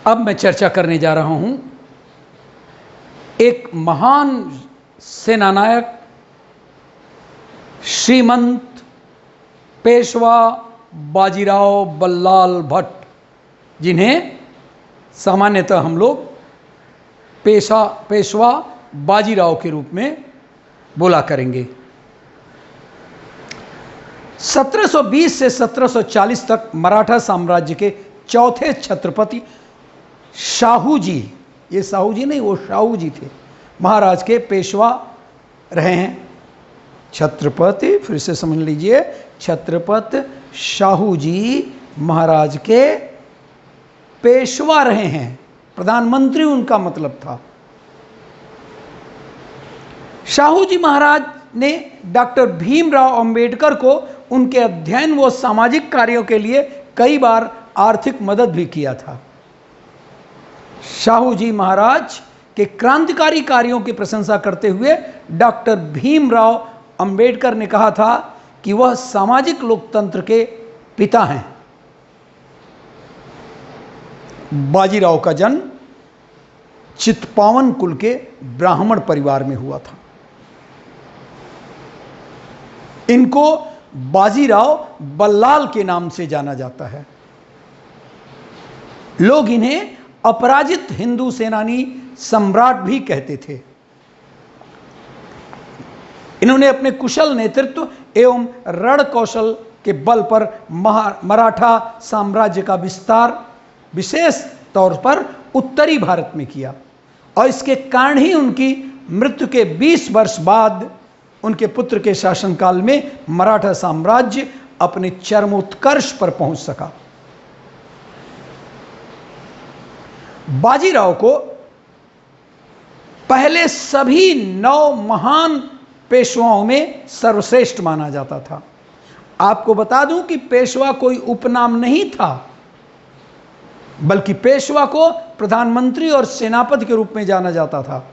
अब मैं चर्चा करने जा रहा हूं एक महान सेनानायक श्रीमंत पेशवा बाजीराव बल्लाल भट्ट, जिन्हें सामान्यतः हम लोग पेशवा बाजीराव के रूप में बोला करेंगे। 1720 से 1740 तक मराठा साम्राज्य के चौथे छत्रपति शाहू जी, ये साहू जी नहीं, वो शाहू जी थे, महाराज के पेशवा रहे हैं। छत्रपति, फिर से समझ लीजिए, छत्रपति शाहू जी महाराज के पेशवा रहे हैं। प्रधानमंत्री उनका मतलब था। शाहू जी महाराज ने डॉक्टर भीमराव अंबेडकर को उनके अध्ययन व सामाजिक कार्यों के लिए कई बार आर्थिक मदद भी किया था। शाहू जी महाराज के क्रांतिकारी कार्यों की प्रशंसा करते हुए डॉक्टर भीमराव अंबेडकर ने कहा था कि वह सामाजिक लोकतंत्र के पिता हैं। बाजीराव का जन्म चित्पावन कुल के ब्राह्मण परिवार में हुआ था। इनको बाजीराव बल्लाल के नाम से जाना जाता है। लोग इन्हें अपराजित हिंदू सेनानी सम्राट भी कहते थे। इन्होंने अपने कुशल नेतृत्व एवं रण कौशल के बल पर मराठा साम्राज्य का विस्तार विशेष तौर पर उत्तरी भारत में किया और इसके कारण ही उनकी मृत्यु के 20 वर्ष बाद उनके पुत्र के शासनकाल में मराठा साम्राज्य अपने चरमोत्कर्ष पर पहुंच सका। बाजीराव को पहले सभी 9 महान पेशवाओं में सर्वश्रेष्ठ माना जाता था। आपको बता दूं कि पेशवा कोई उपनाम नहीं था, बल्कि पेशवा को प्रधानमंत्री और सेनापति के रूप में जाना जाता था।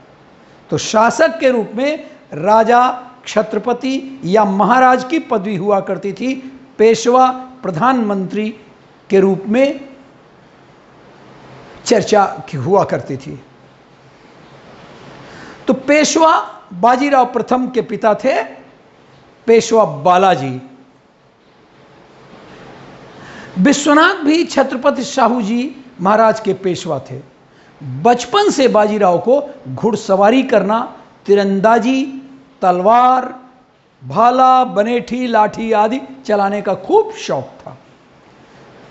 तो शासक के रूप में राजा, छत्रपति या महाराज की पदवी हुआ करती थी। पेशवा प्रधानमंत्री के रूप में चर्चा हुआ करती थी। तो पेशवा बाजीराव प्रथम के पिता थे पेशवा बालाजी। विश्वनाथ भी छत्रपति शाहू जी महाराज के पेशवा थे। बचपन से बाजीराव को घुड़सवारी करना, तीरंदाजी, तलवार, भाला, बनेठी, लाठी आदि चलाने का खूब शौक था।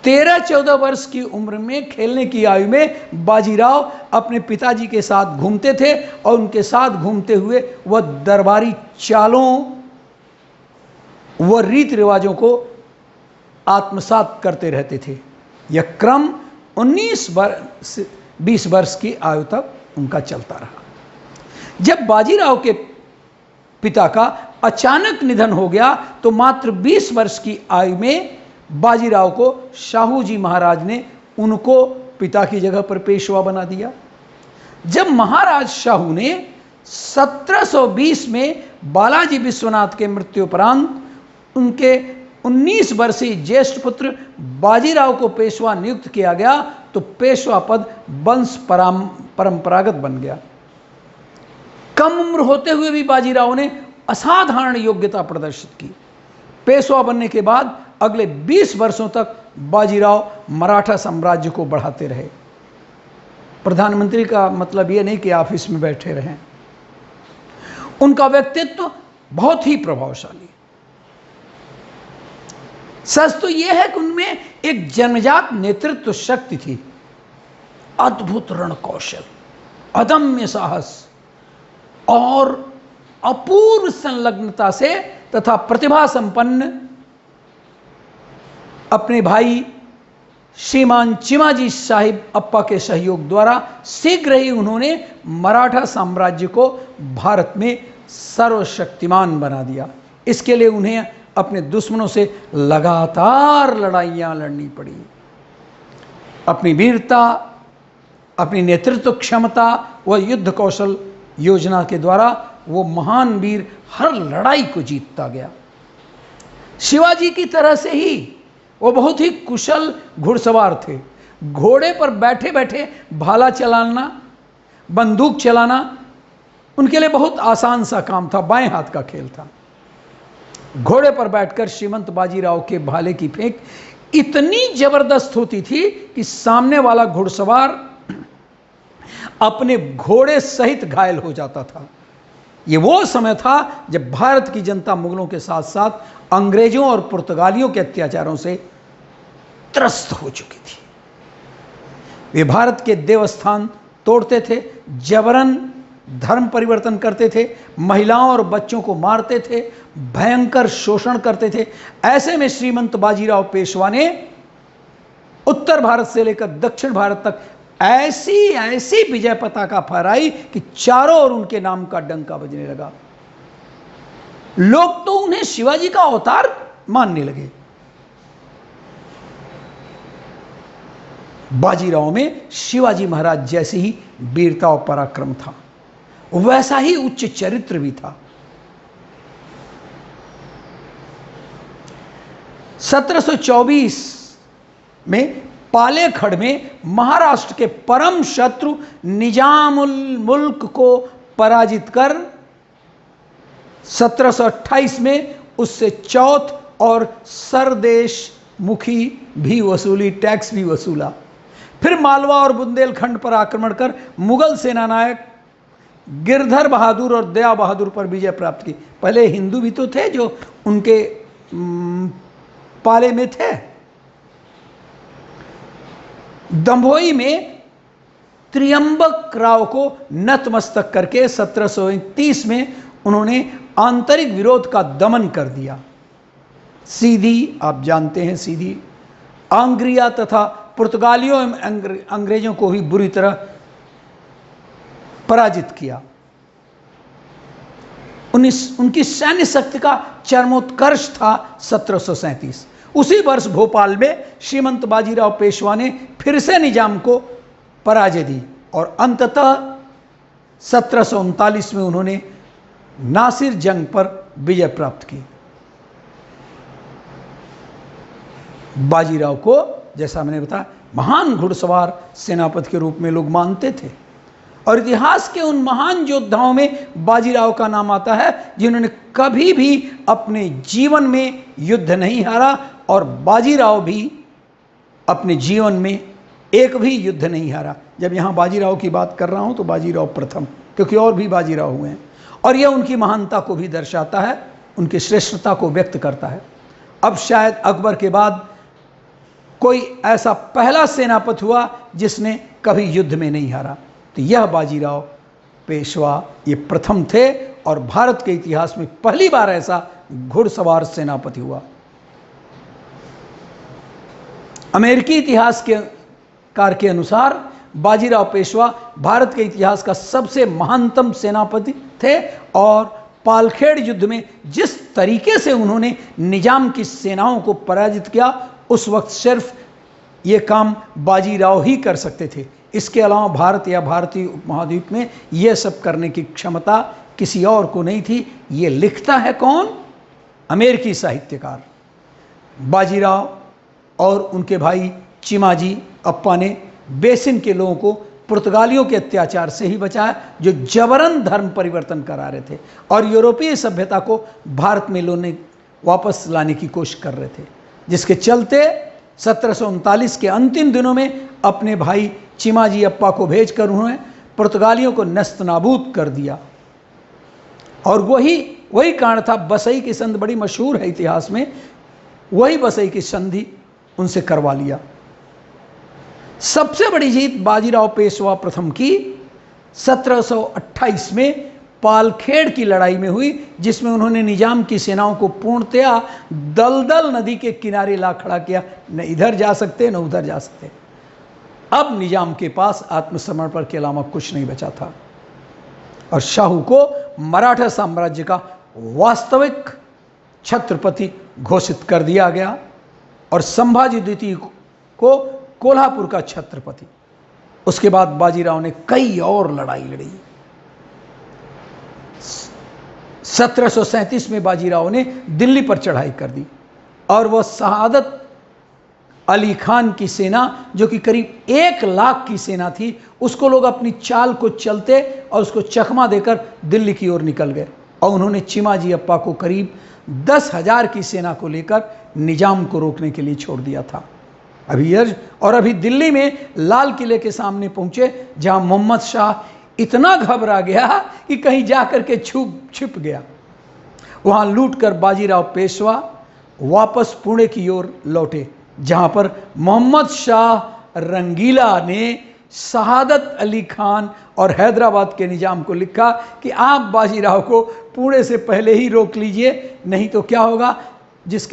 13-14 वर्ष की उम्र में, खेलने की आयु में बाजीराव अपने पिताजी के साथ घूमते थे और उनके साथ घूमते हुए वह दरबारी चालों व रीति रिवाजों को आत्मसात करते रहते थे। यह क्रम 19-20 वर्ष की आयु तक उनका चलता रहा। जब बाजीराव के पिता का अचानक निधन हो गया तो मात्र 20 वर्ष की आयु में बाजीराव को शाहू जी महाराज ने उनको पिता की जगह पर पेशवा बना दिया। जब महाराज शाहू ने 1720 में बालाजी विश्वनाथ के मृत्युपरांत उनके 19 वर्षीय ज्येष्ठ पुत्र बाजीराव को पेशवा नियुक्त किया गया तो पेशवा पद वंश परंपरागत बन गया। कम उम्र होते हुए भी बाजीराव ने असाधारण योग्यता प्रदर्शित की। पेशवा बनने के बाद अगले 20 वर्षों तक बाजीराव मराठा साम्राज्य को बढ़ाते रहे। प्रधानमंत्री का मतलब यह नहीं कि ऑफिस में बैठे रहें। उनका व्यक्तित्व बहुत ही प्रभावशाली। सच तो यह है कि उनमें एक जन्मजात नेतृत्व शक्ति थी, अद्भुत रण कौशल, अदम्य साहस और अपूर्व संलग्नता से तथा प्रतिभा संपन्न अपने भाई श्रीमान चिमाजी साहिब अप्पा के सहयोग द्वारा शीघ्र ही उन्होंने मराठा साम्राज्य को भारत में सर्वशक्तिमान बना दिया। इसके लिए उन्हें अपने दुश्मनों से लगातार लड़ाइयाँ लड़नी पड़ी। अपनी वीरता, अपनी नेतृत्व क्षमता व युद्ध कौशल योजना के द्वारा वो महान वीर हर लड़ाई को जीतता गया। शिवाजी की तरह से ही वो बहुत ही कुशल घुड़सवार थे। घोड़े पर बैठे बैठे भाला चलाना, बंदूक चलाना उनके लिए बहुत आसान सा काम था, बाएं हाथ का खेल था। घोड़े पर बैठकर श्रीमंत बाजीराव के भाले की फेंक इतनी जबरदस्त होती थी कि सामने वाला घुड़सवार अपने घोड़े सहित घायल हो जाता था। ये वो समय था जब भारत की जनता मुगलों के साथ साथ अंग्रेजों और पुर्तगालियों के अत्याचारों से त्रस्त हो चुकी थी। वे भारत के देवस्थान तोड़ते थे, जबरन धर्म परिवर्तन करते थे, महिलाओं और बच्चों को मारते थे, भयंकर शोषण करते थे। ऐसे में श्रीमंत बाजीराव पेशवा ने उत्तर भारत से लेकर दक्षिण भारत तक ऐसी ऐसी विजय पताका फहराई कि चारों ओर उनके नाम का डंका बजने लगा। लोग तो उन्हें शिवाजी का अवतार मानने लगे। बाजीराव में शिवाजी महाराज जैसी ही वीरता और पराक्रम था, वैसा ही उच्च चरित्र भी था। 1724 में पालेखड़ में महाराष्ट्र के परम शत्रु निजामुल मुल्क को पराजित कर 1728 में उससे चौथ और सरदेश मुखी भी वसूली, टैक्स भी वसूला। फिर मालवा और बुंदेलखंड पर आक्रमण कर मुगल सेनानायक गिरधर बहादुर और दया बहादुर पर विजय प्राप्त की। पहले हिंदू भी तो थे जो उनके पाले में थे। दंभोई में त्रियंबक राव को नतमस्तक करके 1731 में उन्होंने आंतरिक विरोध का दमन कर दिया। सीधी, आप जानते हैं, सीधी आंग्रिया तथा पुर्तगालियों एवं अंग्रेजों को भी बुरी तरह पराजित किया। उनकी सैन्य शक्ति का चरमोत्कर्ष था 1737। उसी वर्ष भोपाल में श्रीमंत बाजीराव पेशवा ने फिर से निजाम को पराजय दी और अंततः 1739 में उन्होंने नासिर जंग पर विजय प्राप्त की। बाजीराव को, जैसा मैंने बताया, महान घुड़सवार सेनापति के रूप में लोग मानते थे और इतिहास के उन महान योद्धाओं में बाजीराव का नाम आता है जिन्होंने कभी भी अपने जीवन में युद्ध नहीं हारा, और बाजीराव भी अपने जीवन में एक भी युद्ध नहीं हारा। जब यहाँ बाजीराव की बात कर रहा हूँ तो बाजीराव प्रथम, क्योंकि और भी बाजीराव हुए हैं, और यह उनकी महानता को भी दर्शाता है, उनकी श्रेष्ठता को व्यक्त करता है। अब शायद अकबर के बाद कोई ऐसा पहला सेनापति हुआ जिसने कभी युद्ध में नहीं हारा, तो यह बाजीराव पेशवा ये प्रथम थे और भारत के इतिहास में पहली बार ऐसा घुड़सवार सेनापति हुआ। अमेरिकी इतिहास के कार के अनुसार बाजीराव पेशवा भारत के इतिहास का सबसे महानतम सेनापति थे और पालखेड़ युद्ध में जिस तरीके से उन्होंने निजाम की सेनाओं को पराजित किया, उस वक्त सिर्फ ये काम बाजीराव ही कर सकते थे। इसके अलावा भारत या भारतीय उपमहाद्वीप में यह सब करने की क्षमता किसी और को नहीं थी। ये लिखता है कौन? अमेरिकी साहित्यकार। बाजीराव और उनके भाई चिमाजी अप्पा ने बेसिन के लोगों को पुर्तगालियों के अत्याचार से ही बचाया, जो जबरन धर्म परिवर्तन करा रहे थे और यूरोपीय सभ्यता को भारत में लोने वापस लाने की कोशिश कर रहे थे, जिसके चलते 1739 के अंतिम दिनों में अपने भाई चिमाजी अप्पा को भेजकर उन्होंने पुर्तगालियों को नस्तनाबूद कर दिया। और वही कारण था, बसई की संधि बड़ी मशहूर है इतिहास में, वही बसई की संधि उनसे करवा लिया। सबसे बड़ी जीत बाजीराव पेशवा प्रथम की 1728 में पालखेड़ की लड़ाई में हुई, जिसमें उन्होंने निजाम की सेनाओं को पूर्णतया दलदल नदी के किनारे ला खड़ा किया। न इधर जा सकते न उधर जा सकते। अब निजाम के पास आत्मसमर्पण के अलावा कुछ नहीं बचा था और शाहू को मराठा साम्राज्य का वास्तविक छत्रपति घोषित कर दिया गया और संभाजी द्वितीय को कोल्हापुर का छत्रपति। उसके बाद बाजीराव ने कई और लड़ाई लड़ी। 1737 में बाजीराव ने दिल्ली पर चढ़ाई कर दी और वह शहादत अली खान की सेना, जो कि करीब 1 लाख की सेना थी, उसको लोग अपनी चाल को चलते और उसको चकमा देकर दिल्ली की ओर निकल गए। और उन्होंने चिमाजी अप्पा को करीब 10,000 की सेना को लेकर निजाम को रोकने के लिए छोड़ दिया था। अभी दिल्ली में लाल किले के सामने पहुंचे, जहां मोहम्मद शाह इतना घबरा गया कि कहीं जाकर के छिप गया। वहां लूटकर बाजीराव पेशवा वापस पुणे की ओर लौटे, जहां पर मोहम्मद शाह रंगीला ने शहादत अली खान और हैदराबाद के निजाम को लिखा कि आप बाजीराव को पुणे से पहले ही रोक लीजिए, नहीं तो क्या होगा, जिस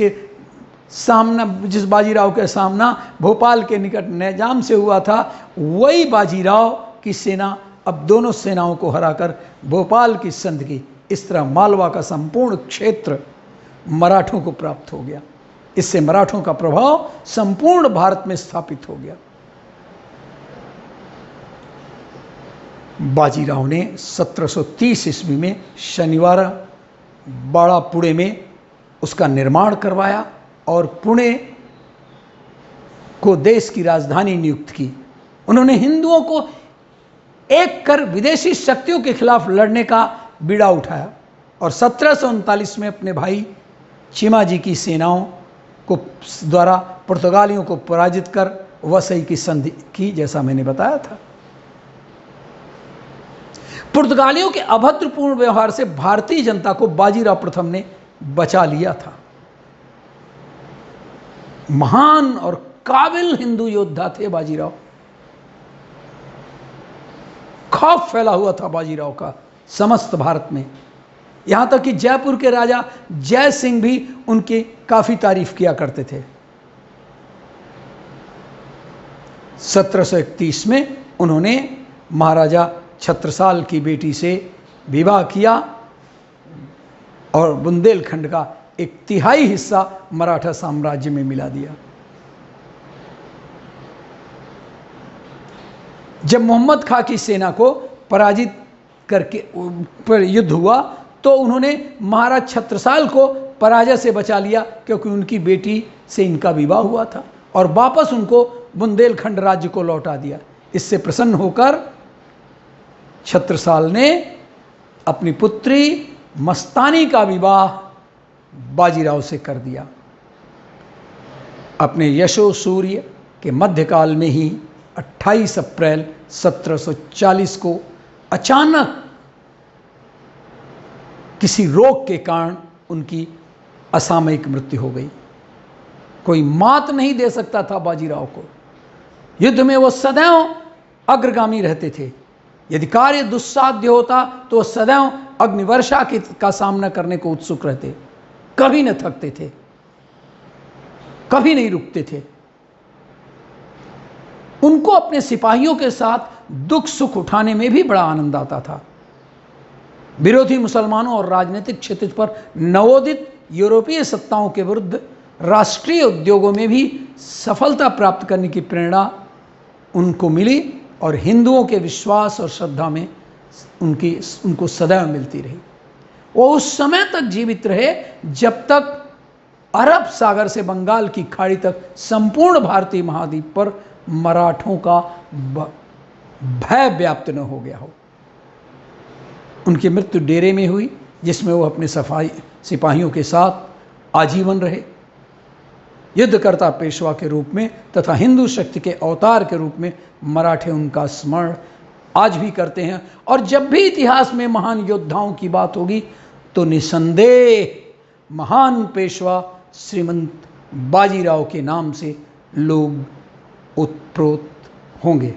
बाजीराव का सामना भोपाल के निकट निजाम से हुआ था, वही बाजीराव की सेना अब दोनों सेनाओं को हराकर भोपाल की संधि की। इस तरह मालवा का संपूर्ण क्षेत्र मराठों को प्राप्त हो गया। इससे मराठों का प्रभाव संपूर्ण भारत में स्थापित हो गया। बाजीराव ने 1730 ईस्वी में शनिवार बाड़ा पुणे में उसका निर्माण करवाया और पुणे को देश की राजधानी नियुक्त की। उन्होंने हिंदुओं को एक कर विदेशी शक्तियों के खिलाफ लड़ने का बीड़ा उठाया और 1739 में अपने भाई चिमाजी की सेनाओं को द्वारा पुर्तगालियों को पराजित कर वसई की संधि की, जैसा मैंने बताया था। पुर्तगालियों के अभद्रपूर्ण व्यवहार से भारतीय जनता को बाजीराव प्रथम ने बचा लिया था। महान और काबिल हिंदू योद्धा थे बाजीराव। खौफ फैला हुआ था बाजीराव का समस्त भारत में, यहां तक कि जयपुर के राजा जय सिंह भी उनकी काफी तारीफ किया करते थे। 1731 में उन्होंने महाराजा छत्रसाल की बेटी से विवाह किया और बुंदेलखंड का 1/3 हिस्सा मराठा साम्राज्य में मिला दिया। जब मोहम्मद खां की सेना को पराजित करके पर युद्ध हुआ तो उन्होंने महाराज छत्रसाल को पराजय से बचा लिया, क्योंकि उनकी बेटी से इनका विवाह हुआ था, और वापस उनको बुंदेलखंड राज्य को लौटा दिया। इससे प्रसन्न होकर छत्रसाल ने अपनी पुत्री मस्तानी का विवाह बाजीराव से कर दिया। अपने यशो सूर्य के मध्यकाल में ही 28 अप्रैल 1740 को अचानक किसी रोग के कारण उनकी असामयिक मृत्यु हो गई। कोई मात नहीं दे सकता था बाजीराव को। युद्ध में वो सदैव अग्रगामी रहते थे। यदि कार्य दुस्साध्य होता तो सदैव अग्निवर्षा का सामना करने को उत्सुक रहते, कभी न थकते थे, कभी नहीं रुकते थे। उनको अपने सिपाहियों के साथ दुख सुख उठाने में भी बड़ा आनंद आता था। विरोधी मुसलमानों और राजनीतिक क्षेत्र पर नवोदित यूरोपीय सत्ताओं के विरुद्ध राष्ट्रीय उद्योगों में भी सफलता प्राप्त करने की प्रेरणा उनको मिली और हिंदुओं के विश्वास और श्रद्धा में उनको सदैव मिलती रही। वो उस समय तक जीवित रहे जब तक अरब सागर से बंगाल की खाड़ी तक संपूर्ण भारतीय महाद्वीप पर मराठों का भय व्याप्त न हो गया हो। उनकी मृत्यु डेरे में हुई, जिसमें वो अपने सिपाहियों के साथ आजीवन रहे। युद्धकर्ता पेशवा के रूप में तथा हिंदू शक्ति के अवतार के रूप में मराठे उनका स्मरण आज भी करते हैं। और जब भी इतिहास में महान योद्धाओं की बात होगी तो निसंदेह महान पेशवा श्रीमंत बाजीराव के नाम से लोग उत्प्रोत होंगे।